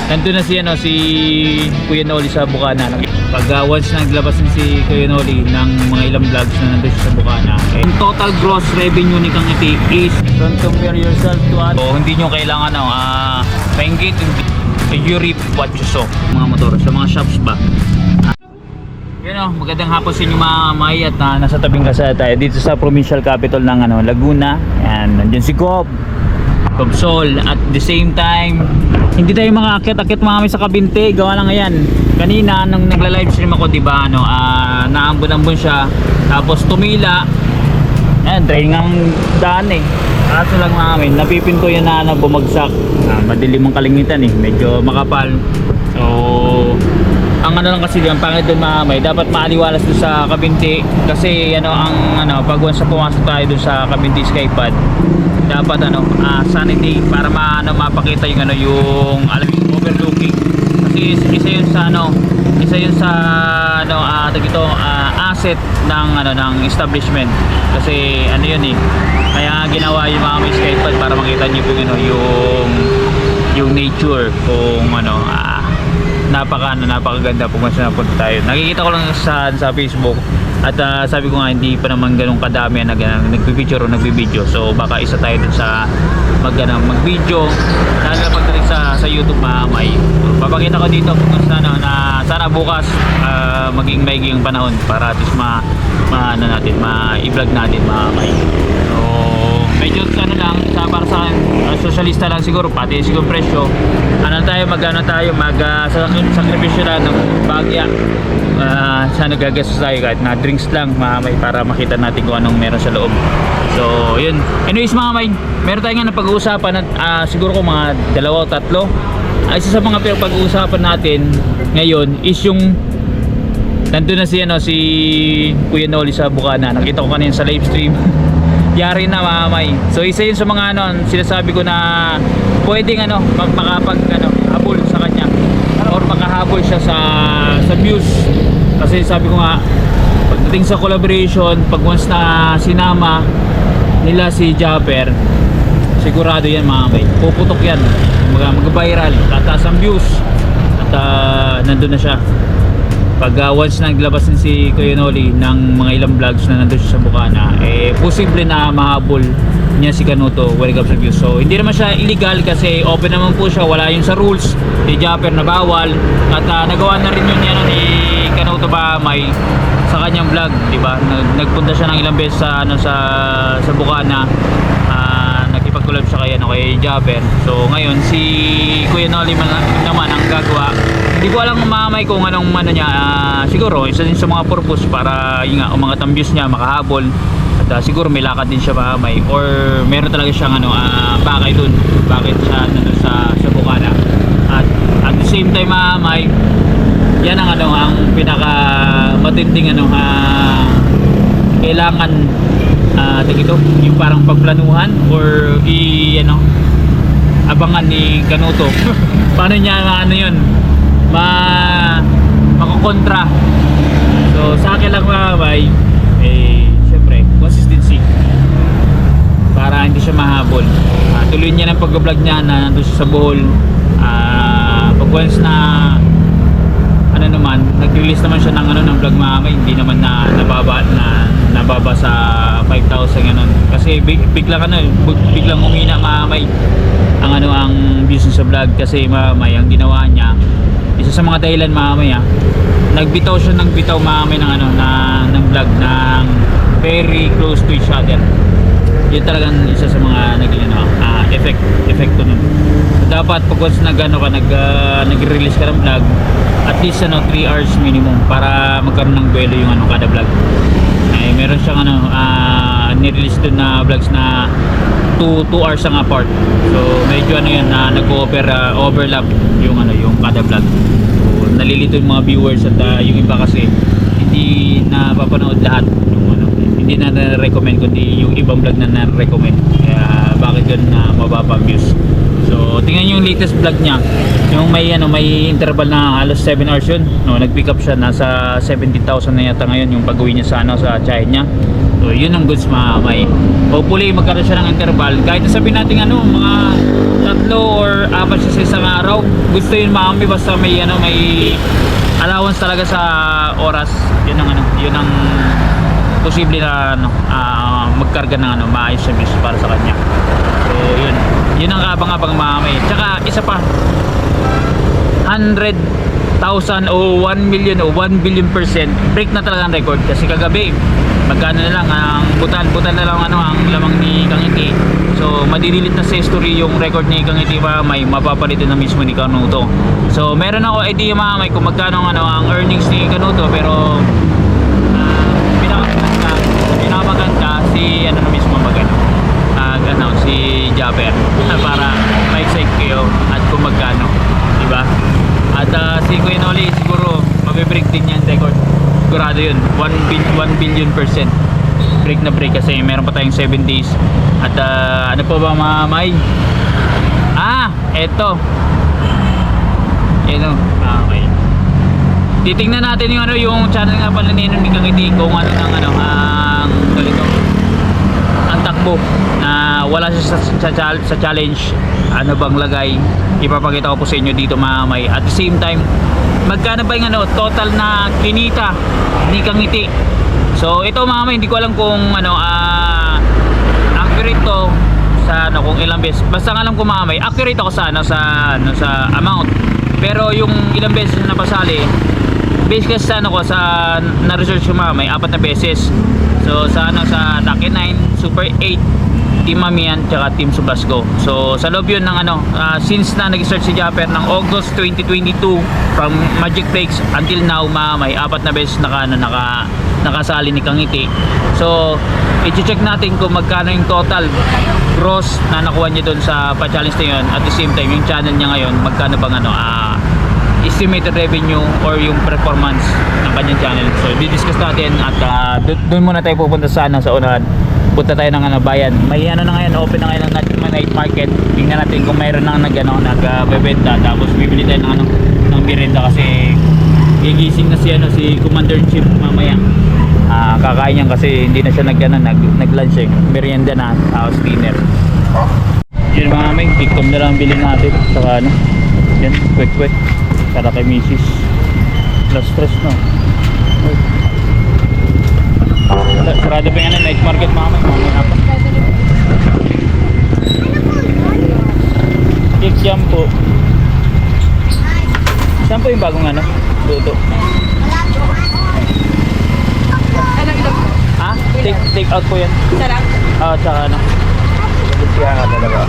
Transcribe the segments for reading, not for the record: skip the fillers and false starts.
nandun na si Kuya Noli sa Bukana. Pag once naglabas din si Kuya Noli ng mga ilang vlogs na nandun siya sa Bukana, yung total gross revenue ni Kang Iti is, don't compare yourself to others. So, hindi nyo kailangan maingit, you reap what you sow. Mga motor sa mga shops ba. Magandang hapon sa inyo mga may at nasa tabing kasada tayo dito sa provincial capital ng Laguna. Yan, nandiyan si Cobb Sol. At the same time, hindi tayo makaakyat-akyat mga may sa Kabinte. Gawa lang ngayon. Kanina nung nagla-live stream ako, diba, naambon-ambon siya. Tapos tumila. Ayan, trying ang daan eh. Kaso lang namin, napipinto yan na bumagsak. Madilim ang kalingitan eh. Medyo makapal. So, ang lang kasi yung pangit doon may dapat maaliwalas doon sa Kabinte kasi pag once na pumasok tayo doon sa Kabinte Skypad, dapat sanity para mapakita yung yung overlooking kasi isa yun sa asset ng establishment kasi yun eh, kaya ginawa yung mga may Skypad para makita niyo yung nature kung napakaganda kung saan napunta tayo. Nakikita ko lang sa Facebook at sabi ko nga hindi pa naman ganun kadami na nagbi-picture o nagbi-video, so baka isa tayo dun sa mag-video lalo na pagdating sa YouTube mamay. Papakita ko dito kung sana bukas maging maiging panahon para at least ma-i-vlog natin mamay. So medyo lang para sa akin, socialista lang siguro, pati siguro presyo sakripisyo na ng bagya. Sana gagastos tayo kahit na drinks lang mamay para makita natin kung anong meron sa loob. So yun, anyways mamay, meron tayo nga na pag-uusapan siguro kung mga 2 o 3. Isa sa mga pag-uusapan natin ngayon is yung nandun na si Kuya Noli sa Bukana. Nakita ko kanina sa live stream. Yari na mamay. So isa yun sa mga sinasabi ko na pwedeng habol sa kanya or makahabol siya sa views. Kasi sabi ko nga, pagdating sa collaboration, pag once na sinama nila si Japper, sigurado yan mamay, puputok yan, mag-viral, tataas ang views at nandun na siya. Pag once naglabas din si Kuya Noli ng mga ilang vlogs na nandun siya sa Bukana, posible na mahabol niya si Kanuto when it comes to views. So hindi naman siya illegal kasi open naman po siya, wala yung sa rules ni Japper na bawal at nagawa na rin yun ni Kanuto Bamay sa kanyang vlog, di ba? Nagpunta siya ng ilang beses sa Bukana, nakipag-collab siya kay Japper. So ngayon si Kuya Noli naman ang gagawa. Hindi ko alam mamay kung anong niya, siguro isa din sa mga purpose para umangat ang views niya, makahabol at siguro may lakad din siya mamay or meron talaga siyang bakay dun, bakit siya nandun sa Bukana. At the same time mamay, yan ang pinaka matinding kailangan yung parang pagplanuhan or abangan ni Kanuto. Paano niya yun makakontra. So sa akin lang mamay, syempre consistency para hindi siya mahabol. Tuloy niya ng pag-vlog niya na nandun siya sa Bohol. Pag once na nag-release naman siya ng vlog mamay, hindi naman nababa sa 5,000 kasi biglang umina mamay ang views sa vlog kasi mamay ang ginawa niya, isa sa mga dahilan mamay nagbitaw siya mamay ng vlog ng very close to each other. Yun talagang isa sa mga epekto nun. So, dapat pag once nag-release ka ng vlog, at least 3 hours minimum para magkaroon ng buwelo yung kada vlog. Meron siyang nirelease dun na vlogs na 2 hours ang apart. So medyo na nag-overlap yung kada vlog. So nalilito yung mga viewers at yung iba kasi hindi na papanood lahat hindi na na-recommend kundi yung ibang vlog na na-recommend. Kaya bakit yun mababa views. So tingnan nyo yung latest vlog niya, yung may interval na halos 7 hours yun. Nag-pick up siya, nasa 70,000 na yata ngayon yung pag-uwi niya sa China niya. So So yun ang goods mga may. Hopefully magkaroon siya ng interval. Kahit sabihin natin ano, mga 3 or 4 siya sa isang araw. Gusto yun mga may, basta may ano, may allowance talaga sa oras. Yun ang ano, yun ang posible na ano, magkarga ng ano, maayos siya para sa kanya. So yun. Yun ang abang-abang mga may. Tsaka isa pa, 100,000 o 1 million o 1 billion % break na talaga ang record. Kasi kagabi magkano na lang ang butan na lang ano ang lamang ni Kangiti. So madidilit na sa history yung record ni Kangiti pa, may mapapalitan na mismo ni Kanuto. So meron ako idea mga may kung magkano ano ang earnings ni Kanuto, pero pinamaganda si ano na mismo magano ano, si Japper para ma-excite kayo at kung magkano, di ba? At si Kuya Noli siguro mabe-break din yan record. Sigurado yun, 1 billion % break na break kasi meron pa tayong 7 days. At ano pa ba mga may? Eto. Yan o, may. Titingnan natin yung ano, yung channel nga pala ni Kangiti kung ano ng ano ang ganito. Ang takbo na wala siya sa challenge, ano bang lagay, ipapakita ko po sa inyo dito mga may. At the same time, magkano ba yung ano, total na kinita ni Kangiti. So ito mga may, hindi ko alam kung ano accurate to sa ano, kung ilang beses. Basta nga alam ko mga may, accurate ako sa ano, sa amount. Pero yung ilang beses na napasali, base kasi sa ano ko, sa na-research ko mga may, 4 na beses. So sa ano, sa Lucky 9, Super 8, Team Mamian, tsaka Team Subasco. So sa loob yun ng ano, since na nag-start si Japper ng August 2022 from Magic Breaks until now may 4 na beses nakasali ni Kangiti. So i-check natin kung magkano yung total gross na nakuha niya doon sa pa-challenge na yun. At the same time yung channel niya ngayon, magkano bang ano, estimated revenue or yung performance ng kanyang channel. So di-discuss natin at doon muna tayo pupunta sa ano, sa unahan. Punta tayo ng ano, bayan. May ano na ngayon, open na ngayon ng night market. Tingnan natin kung mayroon nang nagbebenta. Tapos bibili tayo ng ano, ng merienda kasi gigising na si ano, si Commander-in-Chief mamaya. Kakain niyan kasi hindi na siya nag-lunch eh. Merienda na, tapos dinner. Yun mga may, tiktom na lang bilhin natin. Saka ano, yan, quick. Para kay Mrs. Last stress no. Sarado pa yan ang night market mamay na pa. Cake jam po. Saan po yung bagong ano? Luto. Take out po yan. Sarap. Tsaka ano. Kaya nga talaga.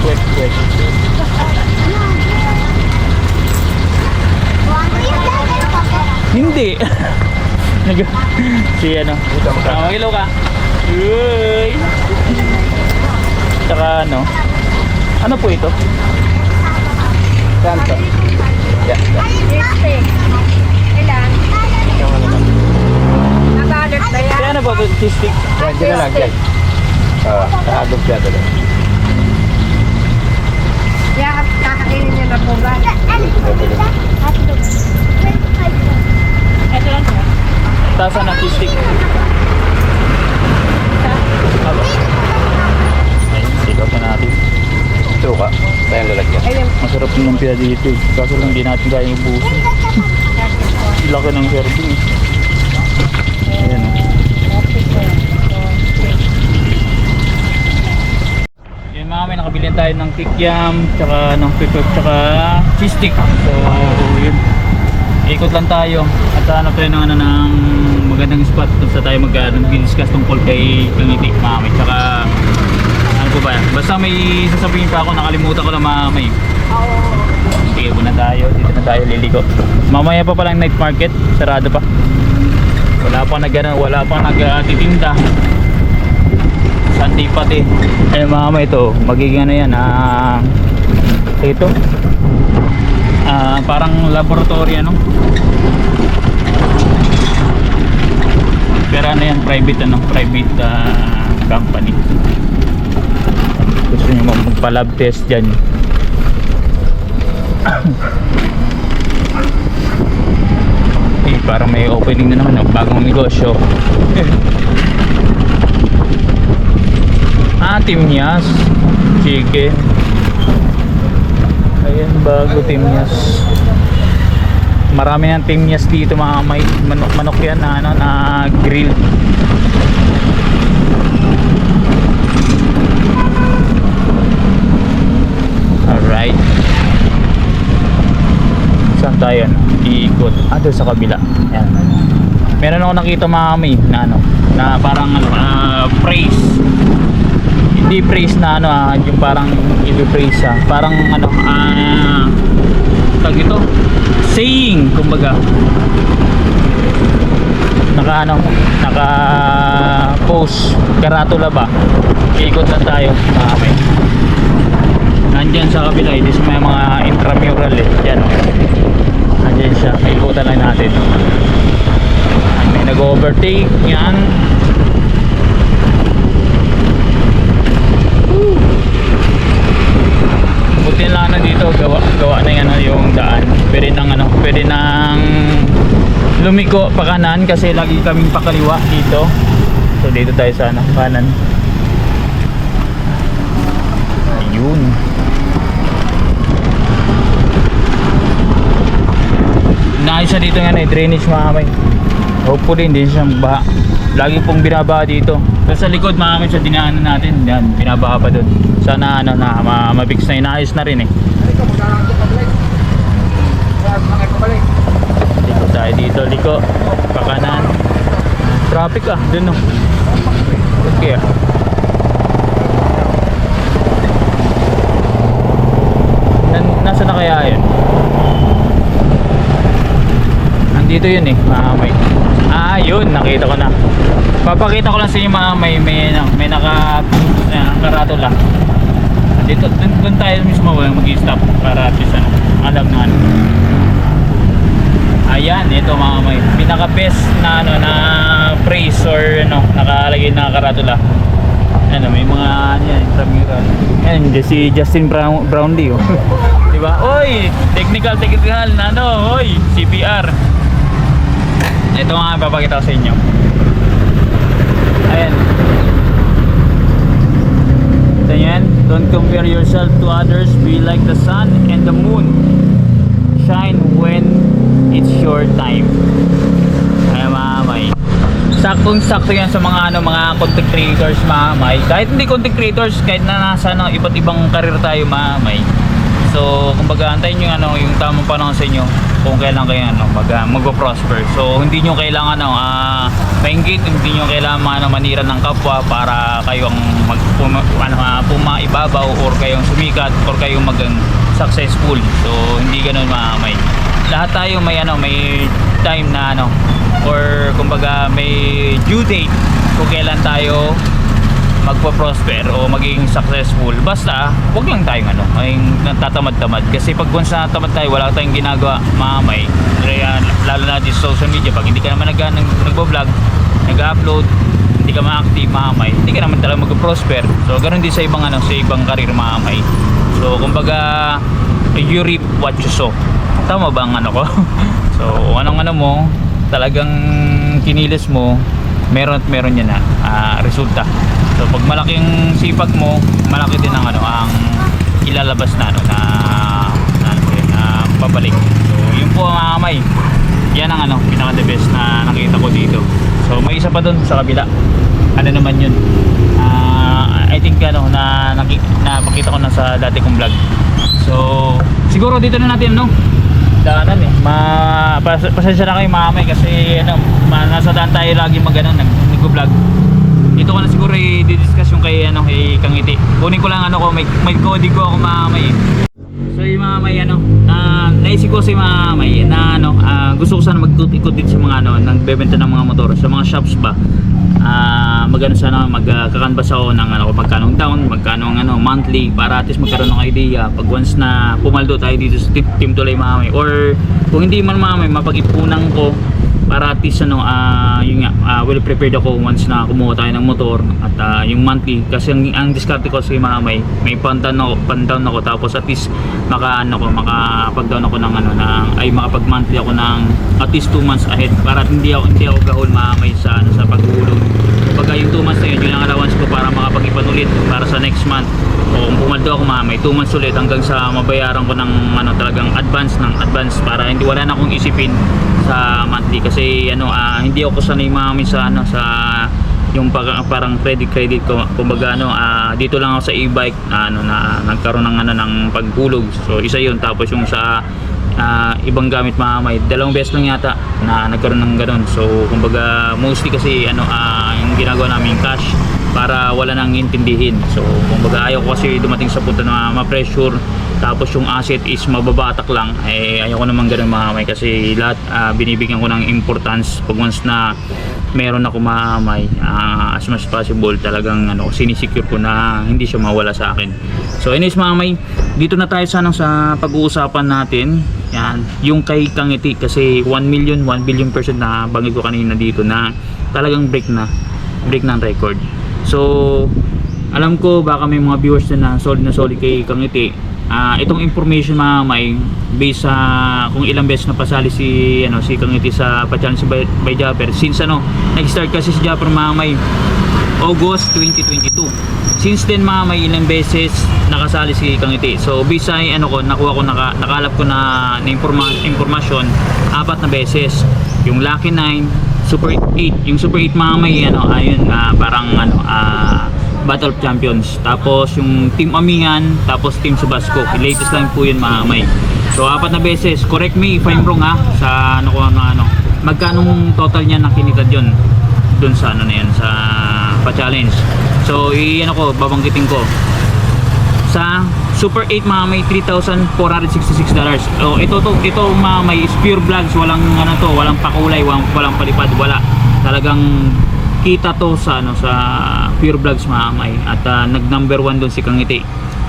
Quick. Hindi. Si ano, hello ka. Uy. Tsaka ano po ito? Kanto. Yeah. Ilan? Nabalot ba yan? Kaya ano ba ito? Cheese stick? Hindi na lang yan. Nakagod siya talaga. Kaya kakainin niya na po ba? Ito lang siya. Tasa ng cheese stick. Ayun, sikaw na natin. Suka. Tayong lalagyan. Ayun. Masarap yung lumpia dito eh. Kaso lang di natin kaya yung buso. Laki ng serving. Ayan o. Yun mga may, nakabilihan tayo ng kikiam, tsaka pepper, tsaka cheese stick. So yun, ikot lang tayo at hanap tayo ng ng magandang spot kung sa tayo mag-discuss tungkol kay Kangiti mga may. Tsaka ano po ba, basta may sasabihin pa ako, nakalimutan ko na mga may. Sige po na tayo, dito na tayo liliko. Mamaya pa palang night market, sarado pa. Wala pang nagtitinda. Sunday pati. Eh mga may, ito magiging ano yan, ito parang laboratory ano. Pero ano yan, private company. Gusto nyo magpa-lab test dyan. Para may opening na naman, oh, bagong negosyo. Timyas chicken. Ayan, bago Timyas. Marami ng Timyas dito mga may manok yan na, ano, na grill. Alright, saan tayo? Iikot. Doon sa kabila. Ayan. Meron ako nakita mga may na ano, na parang ano, praise. Hindi praise na ano, yung parang i-praise parang ano, tag ito, saying, kumbaga. Naka post karatula ba. Ikot lang tayo mga may. Nandyan sa kabila, ito sa mga intramural yan. Nandyan siya, ikutan lang natin. May nag-overtake yan. Buti lang na dito, gawa na yan yung daan. Pwede nang lumiko pa kanan kasi lagi kaming pakaliwa dito. So dito tayo sa kanan. Ayun. Naayos na dito nga na drainage mga kamay. Hopefully hindi siya magbaha. Lagi pong binabaha dito. So sa likod mga kamay, sa dinaanan natin, yan, binabaha pa doon. Sana ano na mabix na, inaayos na rin eh. Liko tayo dito, liko pakanan. Traffic dun no. Okay nasa na kaya yun? Nandito yun eh mga kamay. Yun, nakita ko na. Papakita ko lang sa inyo mga kamay, may nakaratula. Dito, dun tayo mismo mag-i-stop para at least alam na ano. Ayan, ito mga kamay, pinaka best na ano, na praise or ano, nakalagay na karatula. Ano, may mga yan, intramural. Yan, si Justin Brownlee oh. Diba? Oy, technical na ano, oy, CPR. Ito nga papakita ko sa inyo. Ayan. Ito yan. Don't compare yourself to others. Be like the sun and the moon. Shine when it's your time. Ayan mga may. Saktong-sakto yan sa mga ano, mga content creators mga may. Kahit hindi content creators, kahit na nasa ano, iba't ibang karir tayo mga may. So, kumbaga antayin nyo ano, yung tamang panahon sa inyo kung kailan kayo ano, mag-prosper. So, hindi nyo kailangan ano, maingit, hindi nyo kailangan manira ng kapwa para kayong pumaibabaw or kayong sumikat or kayong maging successful. So, hindi ganun mga may. Lahat tayo may ano, may time na ano, or kumbaga may due date kung kailan tayo magpo-prosper o maging successful. Basta wag lang tayong ano, ay natatamad-tamad kasi pag once na tamad tayo, wala tayong ginagawa mamay. Kaya lalo na sa social media, pag hindi ka naman nagbo-vlog, nag-upload, hindi ka ma-active mamay, hindi ka naman talaga mag-prosper. So ganoon din sa ibang ano, sa ibang career mamay. So kumbaga you reap what you sow. Tama ba ang ano ko? So anong ano mo, talagang kinilos mo, meron yan na resulta. So pag malaking sipag mo, malaki din ang ano, ang ilalabas na ano, na babalik. So yun po mga kamay. Yan ang ano, pinaka the best na nakita ko dito. So may isa pa doon sa kabila. Ano naman yun? I think ano, napakita ko na sa dati kong vlog. So siguro dito na natin no, daanan eh. Pasensya na kayo mga kamay kasi ano, nasa daan tayo lagi nag-vlog. Dito ko na siguro i-discuss yung kay ano, kay Kangiti. Kunin ko lang ano ko, may coding ko ako mga kamay. So yung mga kamay ano, naisip ko si mga kamay na ano, gusto ko sana mag-ikot dito sa mga ano, nagbebenta ng mga motor sa mga shops ba. Magano sana magkakanvas ako ng ano, magkano down, magkano ano monthly para at least magkaroon ng idea pag once na pumaldo tayo dito sa Team Tulay mga kamay, or kung hindi man mga kamay, mapag-ipunan ko para at least yun nga, well prepared ako once na kumuha tayo ng motor at yung monthly kasi ang diskarte ko sa mamay may pandown ako tapos at least makapag-down ako ng makapag monthly ako ng at least 2 months ahead para hindi ako gahol mamay sa paghulog. Pagka yung 2 months na yun ang allowance ko para makapag-ipan ulit para sa next month. O kung pumaldo ako mamay 2 months ulit hanggang sa mabayaran ko ng talagang advance para hindi wala na akong isipin sa monthly kasi hindi ako sanay mamay sa yung parang credit ko kumbaga dito lang ako sa e-bike na nagkaroon ng paghulog. So isa yun, tapos yung sa ibang gamit mamay 2 beses lang yata na nagkaroon ng ganun. So kumbaga mostly kasi yung ginagawa namin cash para wala nang intindihin. So kumbaga ayaw ko kasi dumating sa punto na ma-pressure tapos yung asset is mababatak lang, ayaw ko naman ganun mamay kasi lahat binibigyan ko ng importance pag once na meron ako mamay, as much as possible talagang sinisecure ko na hindi siya mawala sa akin. So anyways mamay, dito na tayo sa pag-uusapan natin. Yan, yung kay Kangiti kasi 1 billion % na banggit ko kanina dito na talagang break ng record. So alam ko baka may mga viewers na solid kay Kangiti. Itong information mamay based sa kung ilang beses na pasali si Kangiti sa pa-challenge by Japper since nag-start kasi si Japper mamay August 2022. Since then mamay ilang beses nakasali si Kangiti. So based sa nakalap ko na impormasyon 4 na beses. Yung Lucky 9, Super 8. Yung Super 8 mamay parang Battle of Champions, tapos yung Team Amihan, tapos Team Subasco. Latest lang po yun mamay. So 4 na beses. Correct me if I'm wrong sa magkanong total niya nakinitad yun dun sa sa pa-challenge. So babanggitin ko sa Super 8 mamay $3,466. So ito mamay is pure vlogs, walang walang pakulay, walang palipad, wala. Talagang kita to sa pure vlogs mamay at nag number 1 doon si Kangiti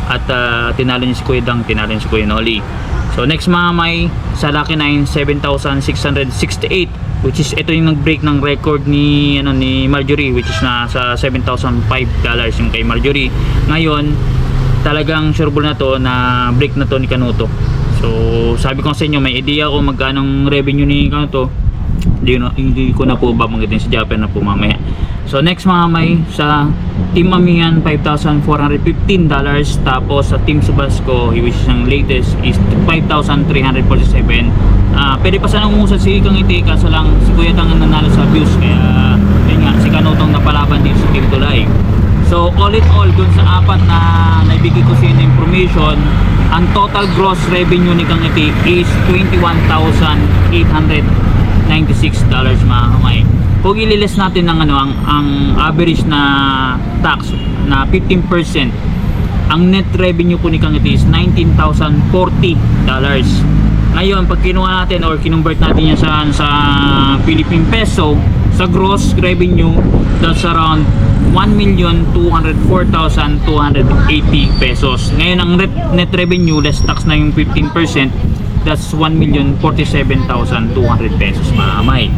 at tinalo niya si Kuya Dang, tinalo niya si Kuya Noli. So next mamay sa Lucky 9 7,668, which is ito yung nag-break ng record ni Marjorie, which is nasa $7,005 yung kay Marjorie. Ngayon talagang sureball na to na break na to ni Kanuto. So sabi ko sa inyo may idea ko magkanong revenue ni Kanuto. Hindi ko na po babanggitin si Japper na po mamaya. So next mamay sa Team Amihan $5,415, tapos sa Team Subasco which is ang latest is $5,347. Pwede pa sanang umusad si Kangiti kaso lang si Kuya Dang ang nanalo sa views kaya yun nga si Kanutong napalaban din sa Team Tulay. So all in all dun sa 4 na naibigay ko sa inyo information, ang total gross revenue ni Kangiti is $21,896 mga kamay. Kung ililis natin ng ang average na tax na 15%, ang net revenue po ni Kangiti is $19,040. Ngayon pag kinuha natin or kinonvert natin yan sa Philippine peso, sa gross revenue, that's around 1,204,280 pesos. Ngayon ang net revenue less tax na yung 15%, that's 1,047,200 pesos mamay.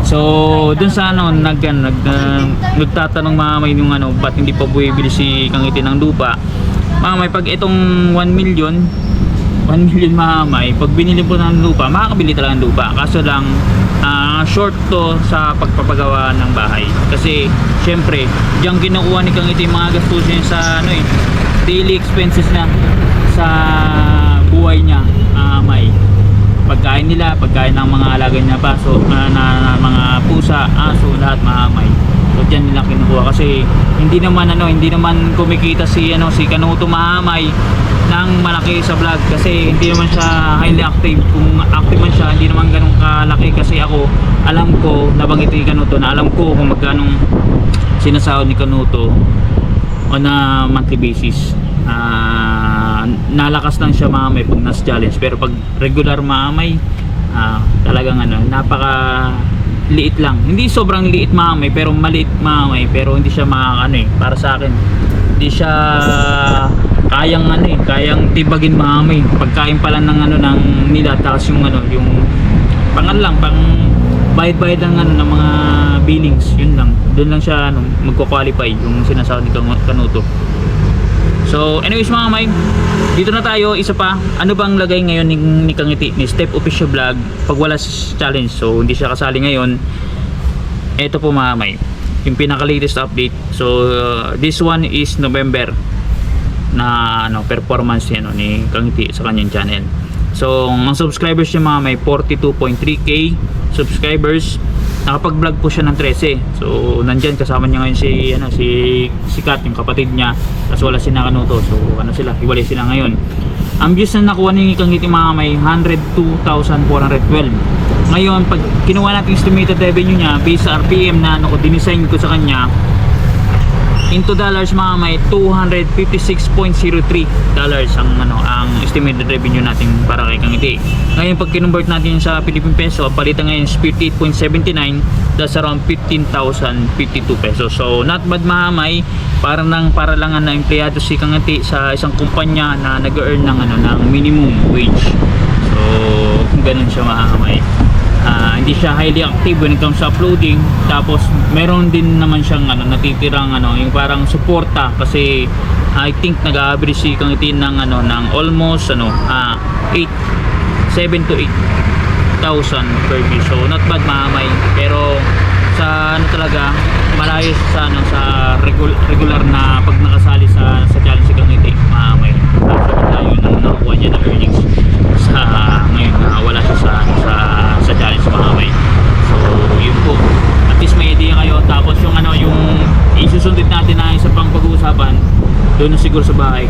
So dun sa nagtatanong mamay yung ba't hindi pa buwibili si Kangiti ng lupa mamay, pag itong 1 million mamay, pag binili po ng lupa makakabili talaga ng lupa, kaso lang short to sa pagpapagawa ng bahay kasi syempre diyan kinukuha ni Kangiti yung mga gastusin sa daily expenses na sa buhay niya may pagkain nila, pagkain ng mga alaga niya paso na mga pusa, aso, lahat mamay. So diyan nila kinukuha kasi hindi naman kumikita si Kanuto mamay ng malaki sa vlog kasi hindi naman siya highly active. Kung active man siya, hindi naman ganun kalaki kasi alam ko, nabanggit ni Kanuto na alam ko kung magkano sinasahod ni Kanuto on a monthly basis. Nalakas lang siya mamay pag nas challenge, pero pag regular mamay talagang napaka liit lang, hindi sobrang liit mamay pero maliit mamay, pero hindi siya para sa akin hindi siya kayang tibagin mamay. Pagkain pa lang ng ng nila, tapos yung pang bayad-bayad ng ano ng mga billings, yun lang. Doon lang siya ano, magko-qualify yung sinasabi ni Kanuto. So anyways mga kamay, dito na tayo. Isa pa, ano bang lagay ngayon ni Kangiti ni Step Official Vlog pag wala challenge? So hindi siya kasali ngayon. Ito po mga kamay, yung pinaka latest update. So this one is November na ano performance ano, ni Kangiti sa kanyang channel. So ang subscribers niya mga may 42.3k subscribers. Nakapag-vlog po siya ng 13. So nandyan kasama niya ngayon si Kat, yung kapatid niya. Tapos wala si Nakanuto. So ano sila, hiwalay sila ngayon. Ang views na nakuha ni Kangiti mga may 102,412. Ngayon pag kinuha natin estimated revenue niya based sa RPM na ano ko dinesign ko sa kanya, into dollars mga may $256.03 ang ano ang estimated revenue natin para kay Kangiti. Ngayon pag kinonvert natin sa Philippine peso, palitan ngayon is 58.79, that's around 15,052 pesos. So not bad mga may, para lang na empleyado si Kangiti sa isang kumpanya na nag-earn ng ano ng minimum wage. So ganun siya mga may. Hindi siya highly active when it comes to uploading. Tapos meron din naman siyang ano, natitirang ano, yung parang suporta kasi I think nag-average si Kangiti ng ano ng almost ano 7 to 8,000 per view. So not bad maamay, pero sa ano talaga malayo sa ano sa regular na pag nakasali sa challenge si Kangiti maamay. So tayo nang nakuha niya ng earnings sa ngayon na wala siya sa challenge mga kamay. So yun po, at least may idea kayo. Tapos yung ano yung isusundit natin na isa pang pag-uusapan doon na siguro sa bahay.